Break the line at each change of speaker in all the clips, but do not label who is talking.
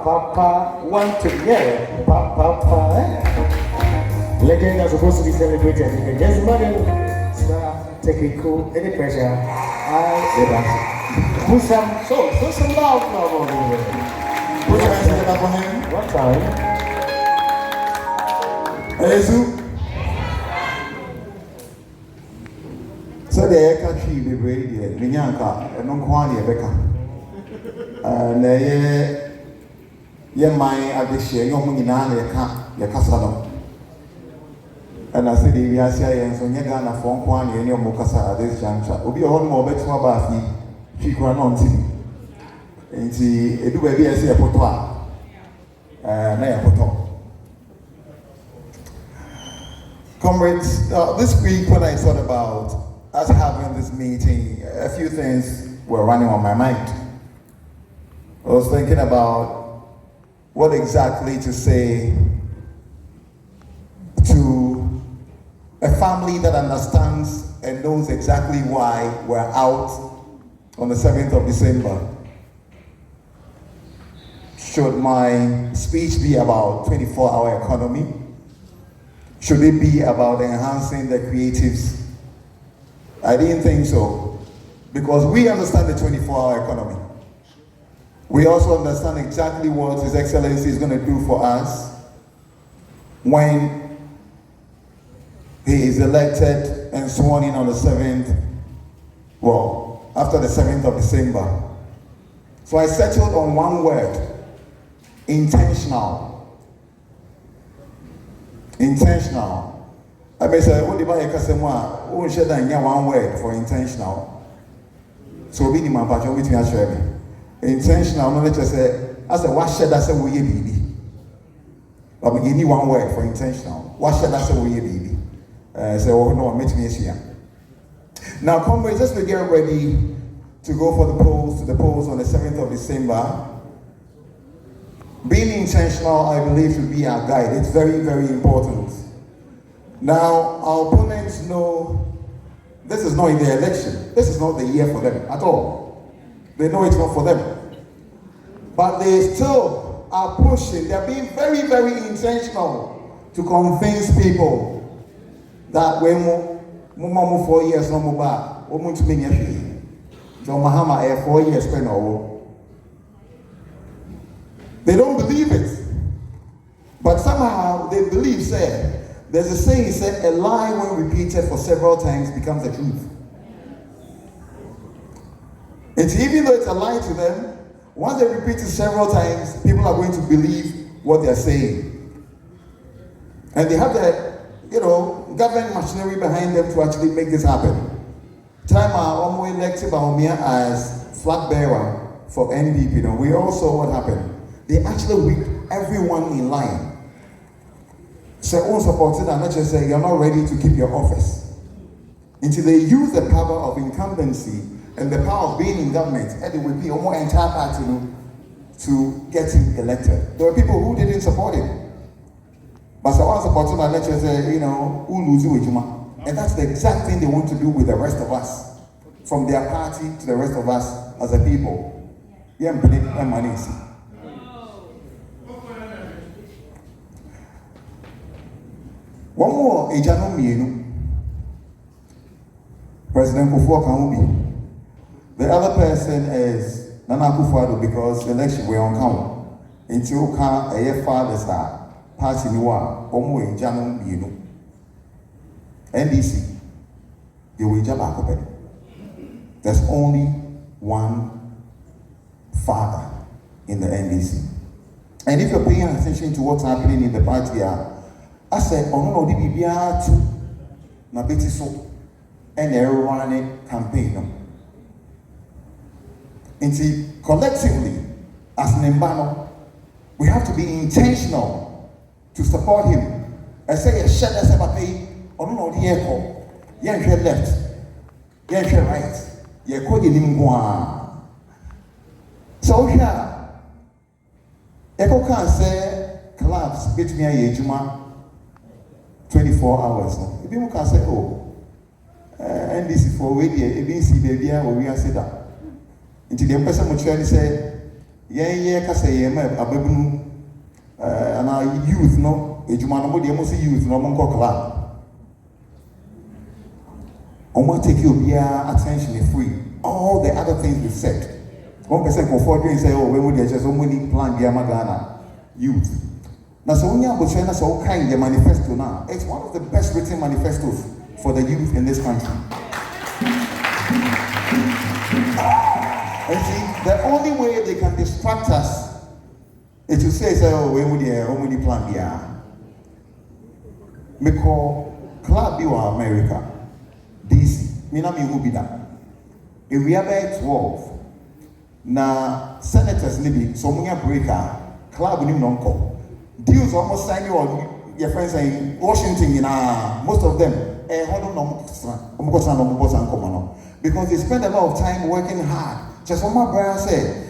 Papa want to hear Papa. Legend are supposed to be celebrated. You can just imagine, take it cool, any pressure. I say that. Put some love over here.
Put your hands together for him.
One time.
Ezu. So the air country be brave here. Minyanka, and no quantity Becca. And my addition, your money now, your castle. And I said, we are saying, so you're going to phone one in your Mokasa at this juncture. Will be all more better about me. She can on to me. And see, it will be a say a potoir. Comrades, this week when I thought about us having this meeting, a few things were running on my mind. I was thinking about what exactly to say to a family that understands and knows exactly why we're out on the 7th of December. Should my speech be about 24-hour economy? Should it be about enhancing the creatives? I didn't think so, because we understand the 24-hour economy. We also understand exactly what His Excellency is going to do for us when he is elected and sworn in on the 7th, after the 7th of December. So I settled on one word: intentional. Intentional. I may say, what do I say? Who should I one word for intentional? So be my patron with me, share me. Intentional, no, let's just say, I said, what should I say? We baby. But we need one word for intentional. What should I say? We baby. So no, meet me here. Now, comrades, let's get ready to go for the polls on the 7th of December. Being intentional, I believe, should be our guide. It's very, very important. Now, our opponents know this is not in the election. This is not the year for them at all. They know it's not for them. But they still are pushing. They're being very, very intentional to convince people that when Mumamu 4 years no more back, to be John Mahama 4 years spent over. They don't believe it. But somehow they believe, there's a saying, a lie when repeated for several times becomes the truth. And even though it's a lie to them, once they repeat it several times, people are going to believe what they're saying. And they have the government machinery behind them to actually make this happen. Time I elected Baumia as flag bearer for NDP. We all saw what happened. They actually whipped everyone in line. So all supported and not just say you're not ready to keep your office. Until they use the power of incumbency and the power of being in government, and it will be a more entire party to get him elected. There were people who didn't support him. But someone supporting and let's just say, who lose you? And that's the exact thing they want to do with the rest of us. From their party to the rest of us as a people. Yeah, money. One more, Ejano Mienu. President Kufuor Kahubi. The other person is Nana Akufo-Addo, because the election we're on count. Until a father's party Niwa, Omo Ejano Mienu. NDC, you will jump back. There's only one father in the NDC. And if you're paying attention to what's happening in the party, I said, no, the BBR too. Na beti so, and everyone campaign. And see, collectively, as Nembano, we have to be intentional to support him. I say, shut us up, no, the echo. Yan left, yan right, yan call you. So here, Echo can say, clubs, get me a Juma. 24 hours. If you can say, NDC for radio, ABC, baby, or we are set up. Until the person will try to say, yeah, Casay, a baboon, and our youth, no, a Jumanamo, the most youth, no one club. I want to take your attention is free. All the other things we've said. 1% comfort and say, oh, we would just only plan Yamagana youth. Now, so when you have so kind the manifesto now, it's one of the best written manifestos for the youth in this country. And see, the only way they can distract us is to say, oh, we would only plan yeah. We call Club you are America. DC, Minami Hubida. If we are by 12, now senators maybe so many breaker, club in non-call. Deals almost sign you on your friends in Washington, most of them, because they spend a lot of time working hard. Just what my brother said,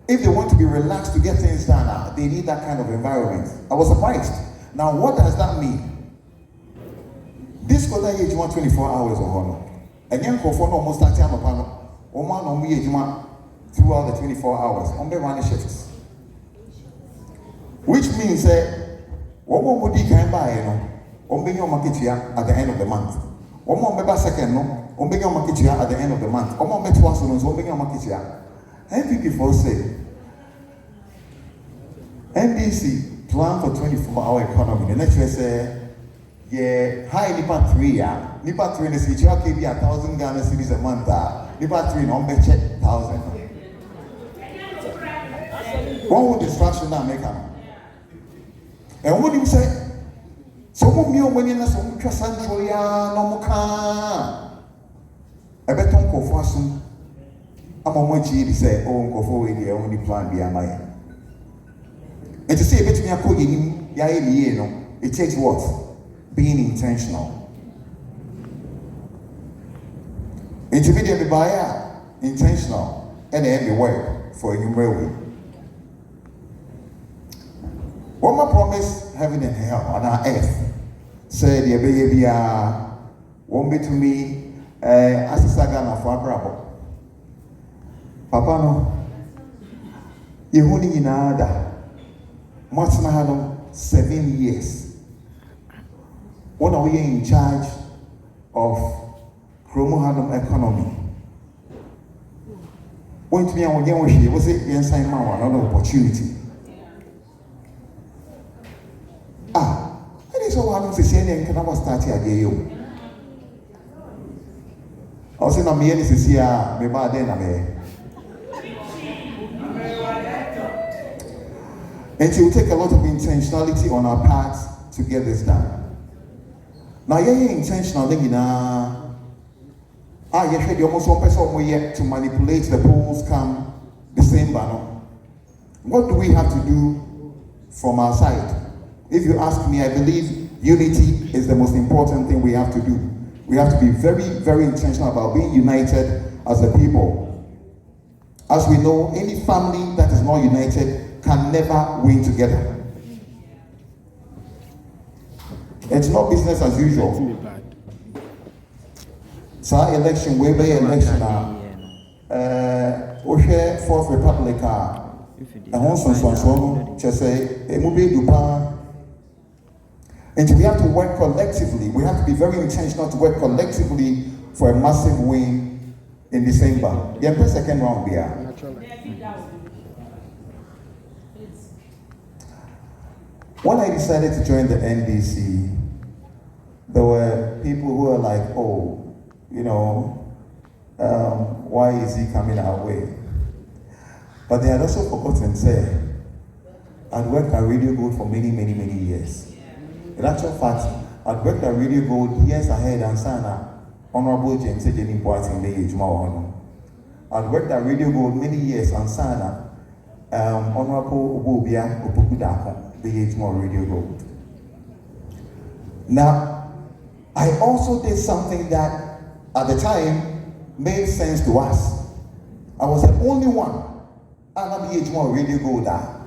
if they want to be relaxed to get things done, they need that kind of environment. I was surprised. Now, what does that mean? This quarter age you want 24 hours or honor. And young for almost that time upon Oman on me throughout the 24 hours on the running shifts. Which means that one more would can buy on being your market here at the end of the month. One more member second no on being your market here at the end of the month. One more met once on being your market here. NPP say NDC plan for 24-hour economy. The next year say yeah, high Nipa 3 Nipa 3 is each year be 1,000 Ghana cedis a month. Nipa 3 no be check 1,000. What would distraction that make up? And what do you say? Some of you when you some Cassandra no more. I bet on Kofasun. I'm on what you say, oh, go forward the only plan be a mine. And to say a bit me a cooking, it takes what? Being intentional. Intermediate buyer, intentional, and then the work for a new way. What my promise, heaven and hell on our earth, said the baby won't be to me as a saga for a bravo. Papa no, you only in other. Martin had 7 years. When are we in charge of Chromohanum economy? When to me, I was it the inside man, another opportunity. It is all I'm saying, and can I start here? I was saying, I'm here, this is here, maybe I then. And it will take a lot of intentionality on our part to get this done. Now, you're intentional, you heard almost one person yet to manipulate the polls come December. No? What do we have to do from our side? If you ask me, I believe unity is the most important thing we have to do. We have to be very, very intentional about being united as a people. As we know, any family that is not united can never win together. It's not business as usual. So our election, way by election, Fourth Republic, and we have to work collectively. We have to be very intentional to work collectively for a massive win in December. The second round there. When I decided to join the NDC, there were people who were like, oh, why is he coming our way? But they had also forgotten, say, I'd worked at Radio Gold for many, many, many years. In actual fact, I'd worked at Radio Gold years ahead and Sana, Honorable James Ejeni Boating Leye Juma. I'd worked at Radio Gold many years and Sana, Honorable Obobia Opokudako, Leye Juma Radio Gold. Now, I also did something that at the time made sense to us. I was the only one at the age of Radio Gold that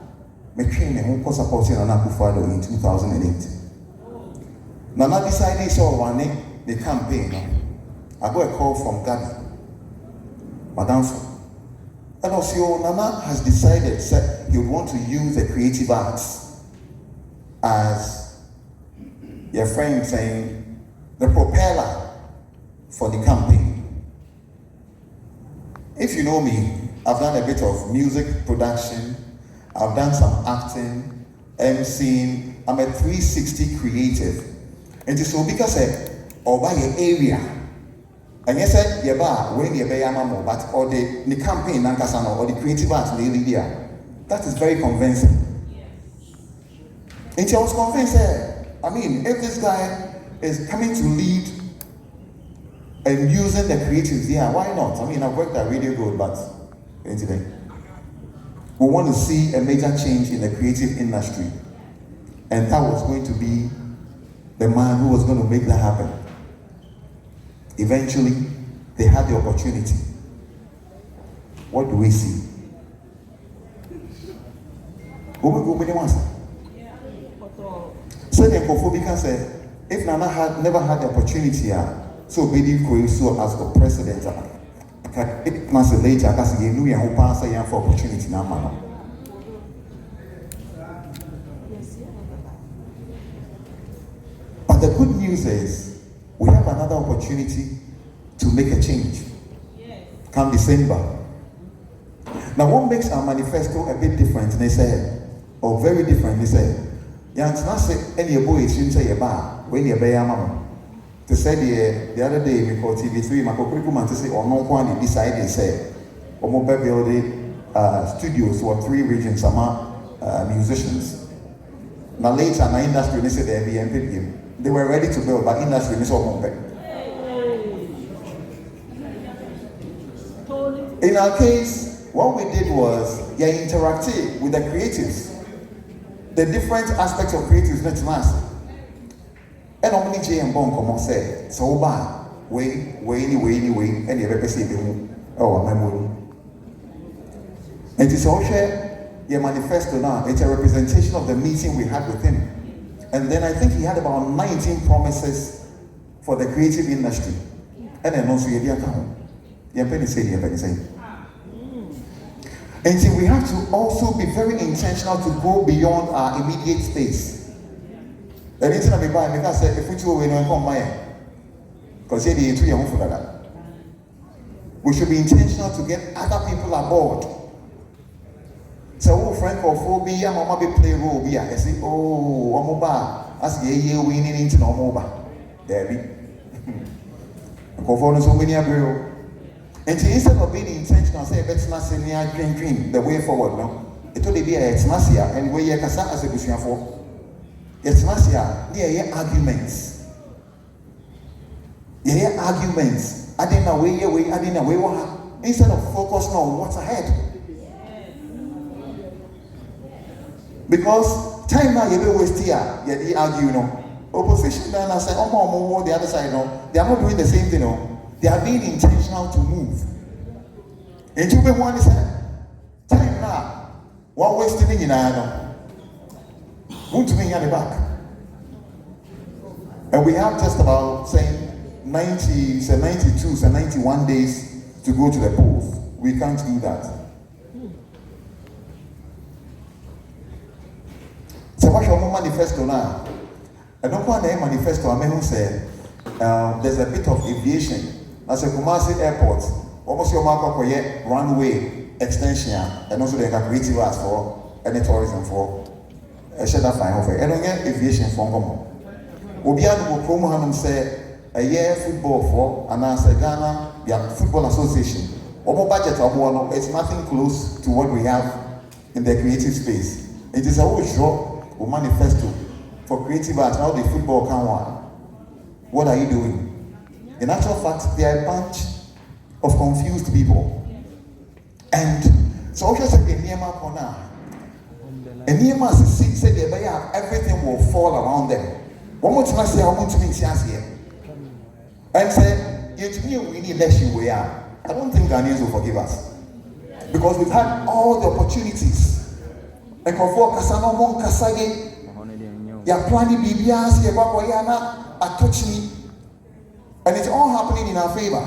McCain and Uncle supporting Anakufado in 2008. Now, I decided to run the campaign. I got a call from Ghana, Madame. And also, Nana has decided that he would want to use the creative arts as your friend saying the propeller for the campaign. If you know me, I've done a bit of music production, I've done some acting, MCing. I'm a 360 creative. And so because or by your area, and yes, when you buy a but or the campaign or the creative arts that is very convincing. And I was convinced, I mean, if this guy is coming to lead and using the creatives, yeah, why not? I mean, I've worked at Radio Gold, but today we want to see a major change in the creative industry. And that was going to be the man who was going to make that happen. Eventually, they had the opportunity. What do we see? So the Kofobika said, if Nana had never had the opportunity, so Bedi Koiso as the president, it must later because he knew who passed for opportunity now. But the good news is we have another opportunity to make a change. Come December. Now what makes our manifesto a bit different, they say, or very different, they say, Yansna say any boy is say a bar when you're by mama. To say the other day we called TV3, my curriculum to say or no one decide they say or mobile building studios or 3 regions some musicians. Now later in the industry they say they be they were ready to build, but industry is all back. In our case, what we did was interactive with the creatives. The different aspects of creatives not massive. And only J and Bon come on say, so bad, way, and you ever see them memory. And it's all share your manifesto now, it's a representation of the meeting we had with him. And then I think he had about 19 promises for the creative industry. And then also you say. And so we have to also be very intentional to go beyond our immediate space. The reason I buy because if we two will come by, because we should be intentional to get other people aboard. So Francophobia, mama be play role be I say, oh, Omoba, as ye winning into Omoba. There be. So many abro. And instead of being intentional, say, let's not say near green, the way forward, no? It will be a Exmasia, and where you can start as a Bushia for. Exmasia, there are arguments. There are arguments. I didn't know where, I didn't know where. Instead of focusing on what's ahead. Because time now you will waste here, you argue, you know. Opposition then I say, oh, the other side, no. They are not doing the same thing, no. They are being intentional to move. And you one is time now. One wasting in Ireland. Won't me at the back. And we have just about saying 92, 91 days to go to the polls. We can't do that. So what's your manifesto now? I don't want a manifesto. I mean, who said there's a bit of aviation. As a Kumasi airport, almost your mark up runway extension, and also they have creative arts for any tourism for a shelter fine over. I don't get aviation from Gomo. Obian will promo Hanum say a year football for and answer Ghana, the Football Association. Omo budget of one, it's nothing close to what we have in the creative space. It is a whole show or manifesto for creative arts. How the football can one. What are you doing? In actual fact, they are a bunch of confused people. And so also said the Nehemiah Kona. And Nehemiah said everything will fall around them. One more time I say I want to meet here. And said, we need election we are. I don't think Ghanaians will forgive us. Because we've had all the opportunities. And for Kasano Mon Kasage, you're planning BBS, you're Bakoyana, a touch me. And it's all happening in our favor.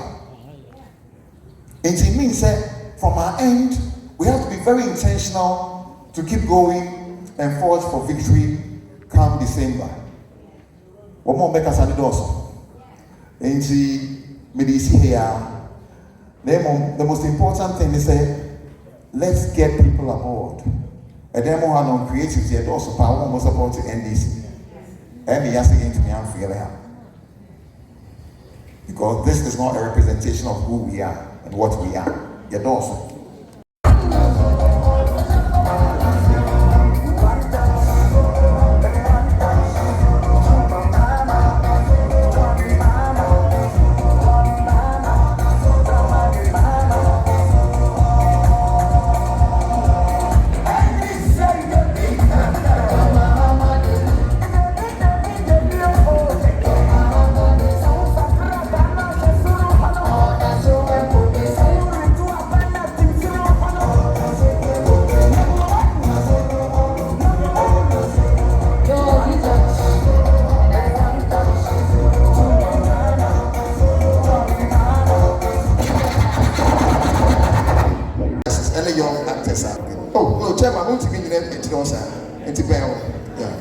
And it means that from our end, we have to be very intentional to keep going and forge for victory come December. One more make us an also. And see, here. The most important thing is that let's get people aboard. And then more on creativity and also power more support to NDC. And he has to get to me and feel it. Because this is not a representation of who we are and what we are. Yet also. Oh, no, Chairman, I want to be in the into Bell. Yeah.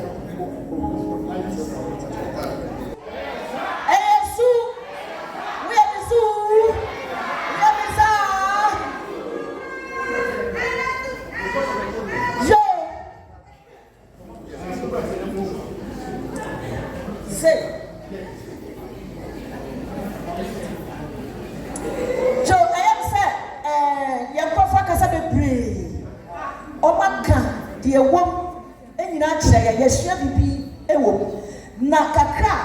Na kakra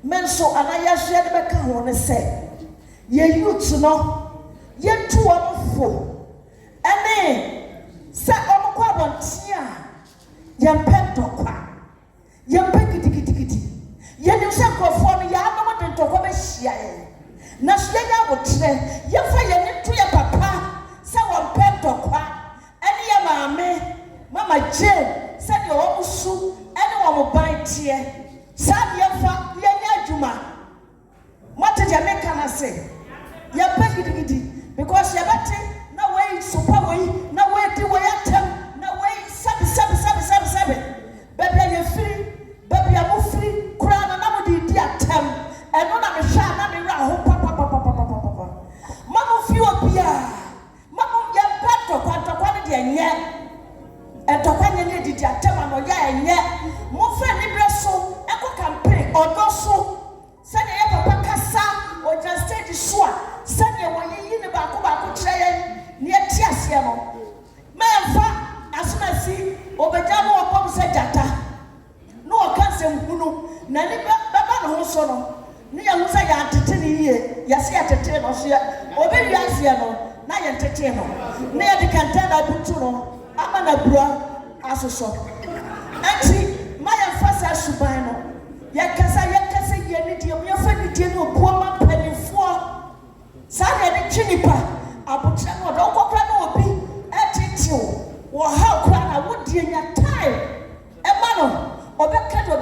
menso anayashia de beka ho ne se ye youth no ye tu omfo ene se omko abontia ye mpetokwa ye mpekitikitikiti ye ni se krofo no ya no de ntokwa be hia ye na so ye ya botre ye fa ye ne tu ye papa se wo mpetokwa ene ye maame mama Jane se de wo musu ene wo mo ban tie Sad yafa yenya juma. Mata jameka na say. Ya pegidi because ya bati na way super way na way di way atem na way sabi. Baby ya free, baby ya mu free. Kura na mo di atem. Eno na me sha na me ra ho papa. Mamu fi obia. Mamu ya beto kwantokwa ne de enye. Etokwa nye di atem ano ya enye. Mo fe ni breso campaign or so send a papa cassa or just take the sword. Send a way in the back of train near Tiasiamo. Man, as soon as see Obajamo or Pom said Jata. No, I can't say Hunu, Nani Baba Hosono. Near who say I entertain Yasi at a ten or share, or maybe Asiano, not entertainment. Near the Cantana Butuno, Amana Bra, as a shop. And see, my first Subano. Yakasa ye need you friend no poor penny for Saga the chinipa abutan or don't go obi attitude or how cry would be in your time a man or Becca no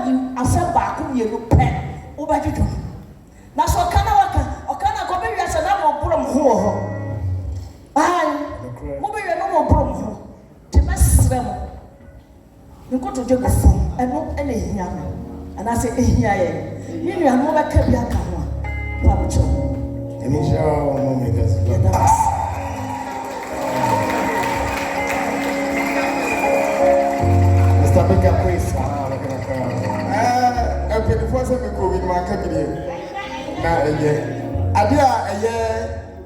you as a back you pen over you. Now so Kanawaka or Kana go be as a number from home. I will be a normal problem to mess them. You go to the phone and not any young. And I say, here, you are not a cabia camera. And it's your moment. Mr. Bigger, please. I'm pretty first of all with my cabinet. Now, again, I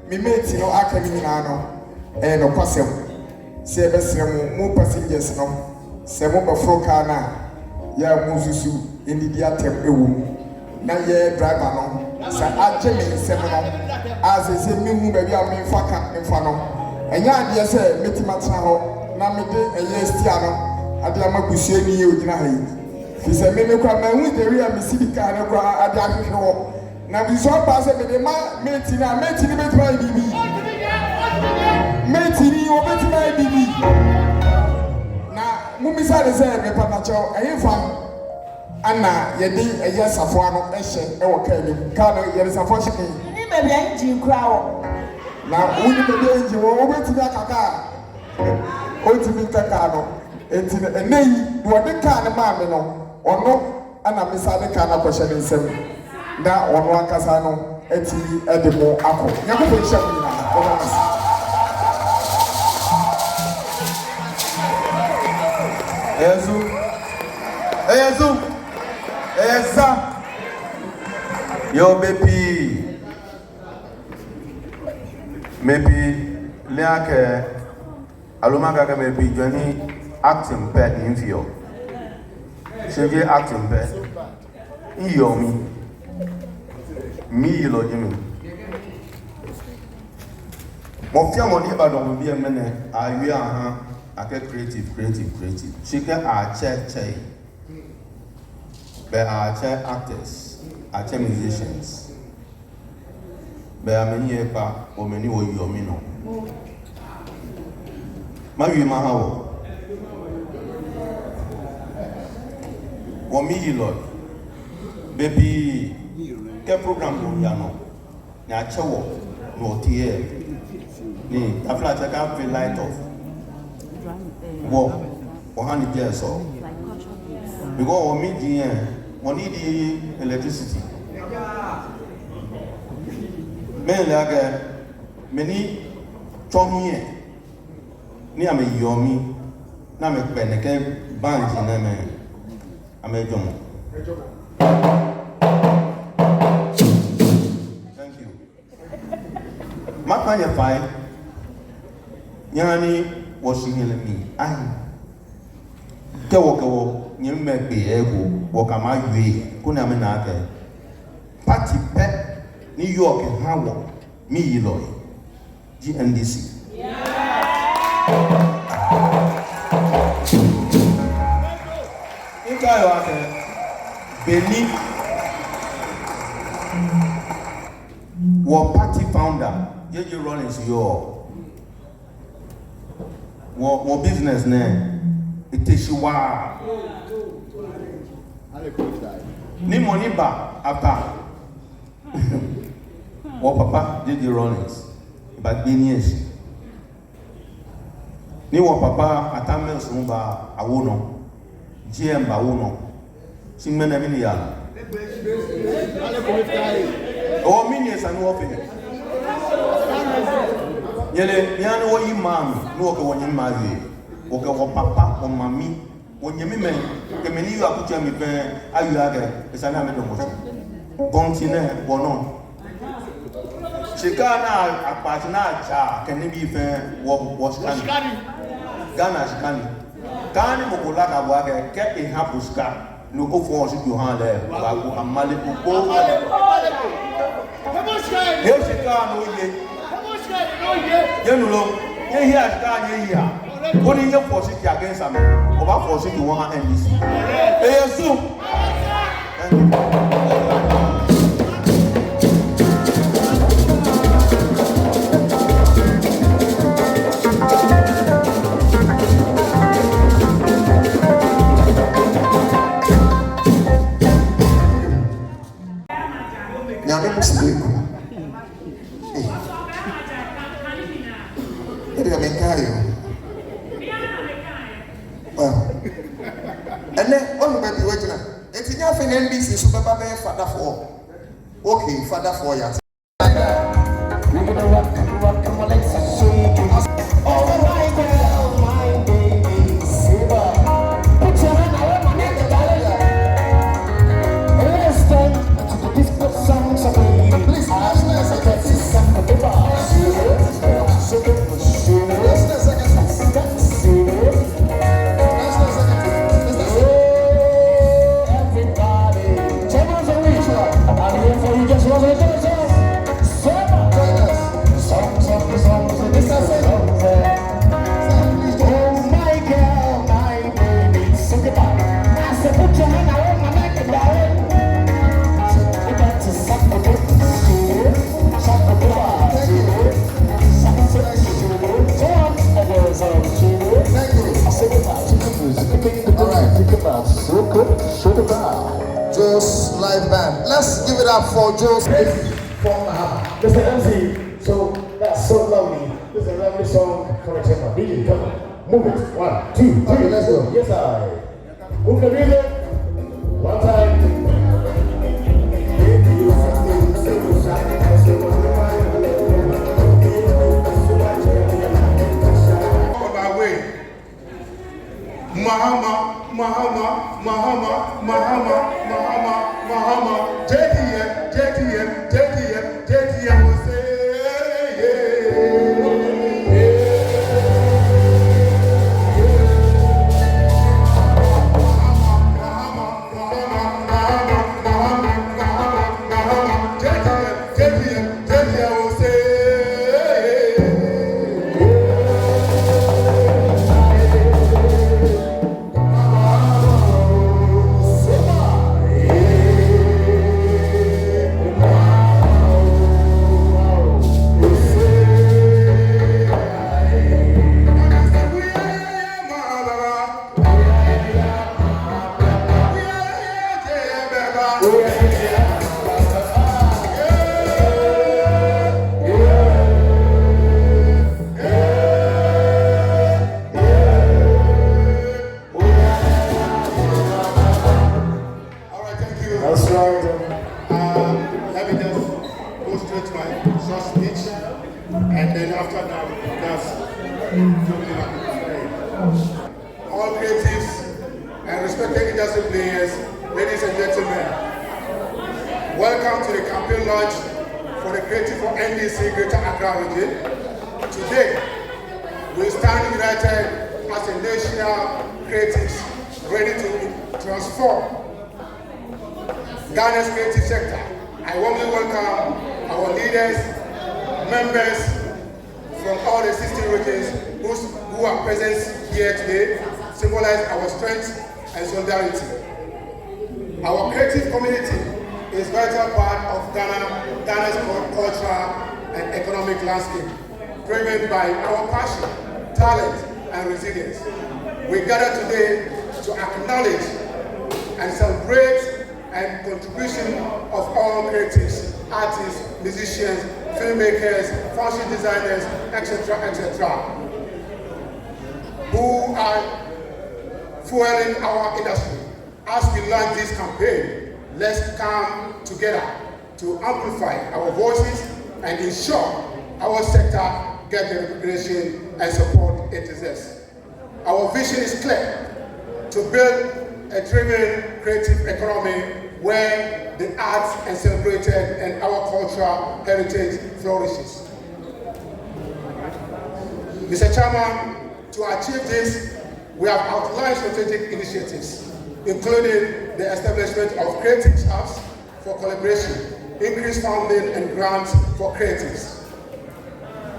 did me mate, you know, I came in and no person. Say, more passengers, no, several frocana. Ya mususu indi dia tem ewu na ye driver no sa aje me nsem no as se me hu ba bia me fa no enya ade se metima tena ho na me de eye stia no ade amagusie ni ye ogina ha yi fi se me kwa ma hu de ria me sibika na kwa ade ahwehwe ho na bi so ba se me de ma meti ni betima bibi meti ni o betima bibi Mumisa de say me papa cho ehfa ana ye di eye safo ano ehye e wo ka ni ka no ye safo hye ni ba bia nji nkura wo
Now, we need to be in the over to the Kaka. Oh, to be Kakano. And then, what the kind of man, or no, and I'm beside the kind of question in seven. Now, on one Casano, Eti, Edimo, Apple. Never been shopping now.
Eza. Yo, baby. Maybe, Liake, Alumaga, maybe, Johnny, acting pet in feel. She acting pet. You me, Lord Jimmy. Mofia money about don't be a minute. I get creative. She get our check. There are actors, musicians. There are many or many or you or me no. Maybe Mahao. Or me, Lord. Baby, get program on Yano. Nachawo, no tear. Ni, I feel like I can't feel light off. Walk, 100 years old. Because we need the electricity. Many here. Near me, yomi. Now me peneke bands in them. I'm a jomo. Thank you. My panya fine. Yani was healing me. Kewo. You may be able walk a my way, Kunamanake. Party pet, New York and Howard, me, Lloyd, GNDC. In Kayaka, Benny, party founder, J.J. Rollins, your business name, it is you wow. Ni money back after Papa did the Rollins, but years. Ni Papa atamel sumba awuno, GM bawuno, Simena Milia. Oh, minions and walking. Yele, Yan or Imam, no one in my way, or Papa or Mammy. When you mean, the many you are putting me there, are you again? It's an amateur. Continue, Bono. Chicana, a partner, can be fair, was Ghana, Shikani. Kani Mokolaka Waga, kept in Hapuska, no go for you hand there, Babu and Malibu. Here she can't, no, here. What is your position against them? About forcing to one NBC. Hey, Zoom.
Now, let me speak. And then, oh, baby, wait a minute. It's in your NBC, so Papa, father for. Okay, father for you. We're gonna rock, come on, let's shake it. Oh, my girl, my baby, Siva. Put your hand around my neck, darling. Listen to the disco songs of me. Please, I can't see some of the bars. Joe's live band. Let's give it up for Joe's from Mahama.
Mr. MC, so that's so This is a lovely song for a temper. DJ, come on. Move it. 1, 2, 3.
Okay, let's go.
Yes, I. Move the rhythm. One time.
On my way. Mahama, Mahama, Mahama, Mahama, Mahama, Mahama, JTM, JTM, JTM, JTM will say,
That's right.
let me just go straight to my short speech, and then after that, just all creatives and respected industry players, ladies and gentlemen, welcome to the campaign launch for the Creative for NDC Greater Accra region. Today, we stand united as a national creatives ready to transform Ghana's creative sector. I warmly welcome our leaders, members from all the 16 regions who are present here today, symbolize our strength and solidarity. Our creative community is a vital part of Ghana's cultural and economic landscape, driven by our passion, talent, and resilience. We gather today to acknowledge and celebrate and contribution of all creatives, artists, musicians, filmmakers, fashion designers, etc., etc., who are fueling our industry. As we launch this campaign, let's come together to amplify our voices and ensure our sector gets the recognition and support it deserves. Our vision is clear: to build a driven creative economy where the arts are celebrated and our cultural heritage flourishes. Mr. Chairman, to achieve this, we have outlined strategic initiatives, including the establishment of creative hubs for collaboration, increased funding and grants for creatives,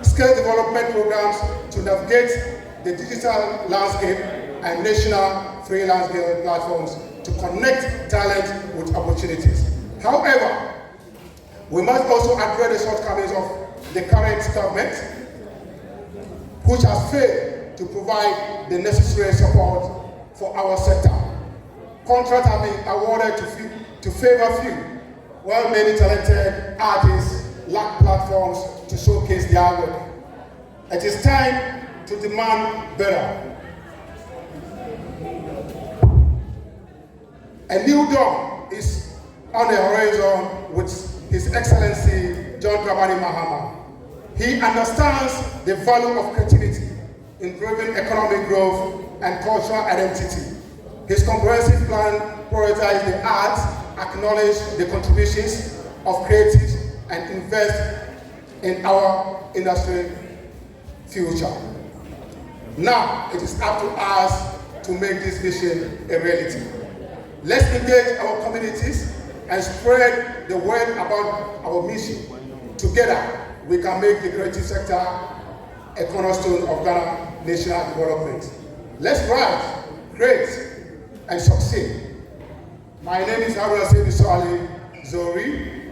skill development programs to navigate the digital landscape, and national freelance guild platforms to connect talent with opportunities. However, we must also address the shortcomings of the current government, which has failed to provide the necessary support for our sector. Contracts have been awarded to favor few, while many talented artists lack platforms to showcase their work. It is time to demand better. A new dawn is on the horizon with His Excellency John Mahama. He understands the value of creativity in driving economic growth and cultural identity. His comprehensive plan prioritizes the arts, acknowledge the contributions of creatives, and invest in our industry future. Now it is up to us to make this vision a reality. Let's engage our communities and spread the word about our mission. Together, we can make the creative sector a cornerstone of Ghana national development. Let's rise, create, and succeed. My name is Abdullah Zori,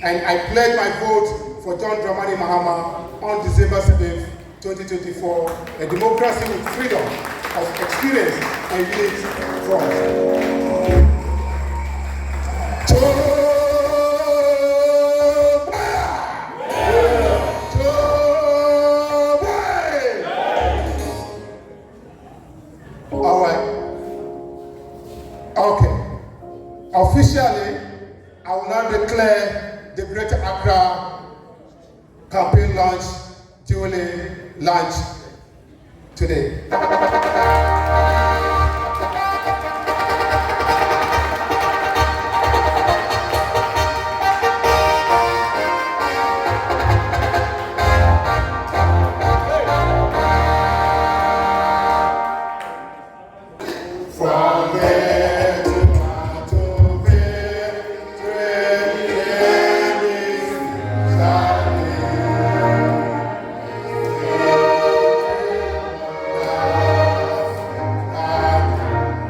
and I pledge my vote for John Dramani Mahama on December 7th, 2024, a democracy with freedom of experience and unity from. campaign launch duly launched today. From there to victory,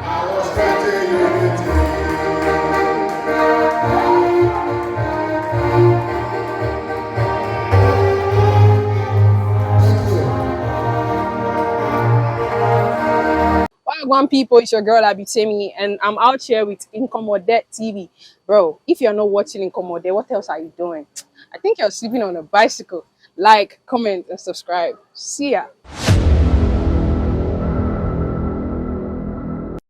I was trying
One people, it's your girl Abitemi, and I'm out here with Incommodate TV. Bro, if you're not watching Incommodate, what else are you doing? I think you're sleeping on a bicycle. Like, comment, and subscribe. See ya.